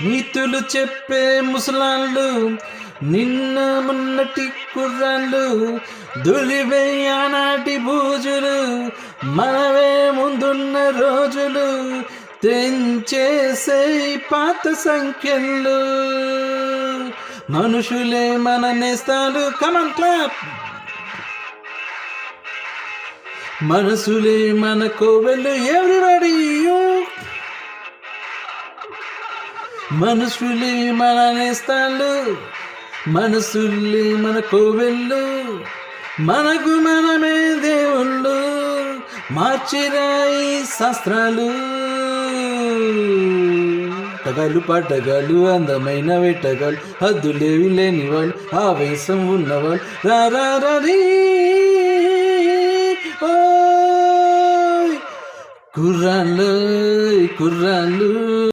నీతులు చెప్పే ముసలాళ్ళు, నిన్న మున్నటి కుర్రాళ్ళు, దులివే బూజులు, మనవే ముందున్న రోజులు, తెంచేసే పాత సంఖ్యలు. మనుషులే మన నేస్తాలు, కమన్ క్లాప్. మనసులే మన కోవెలు, ఎవ్రీబడి. మనుషులే మన నేస్తాలు, మనసులే మన కోవెళ్ళు, మనకు మనమే దేవుళ్ళు, మార్చిరాయి శాస్త్రాలు. టగాలు పట్టగాలు, అందమైన వేటగాళ్ళు, హద్దులేవి లేని వాళ్ళు, ఆవేశం ఉన్నవాళ్ళు, రారీ. కుర్రాళ్ళు కుర్రాళ్ళు.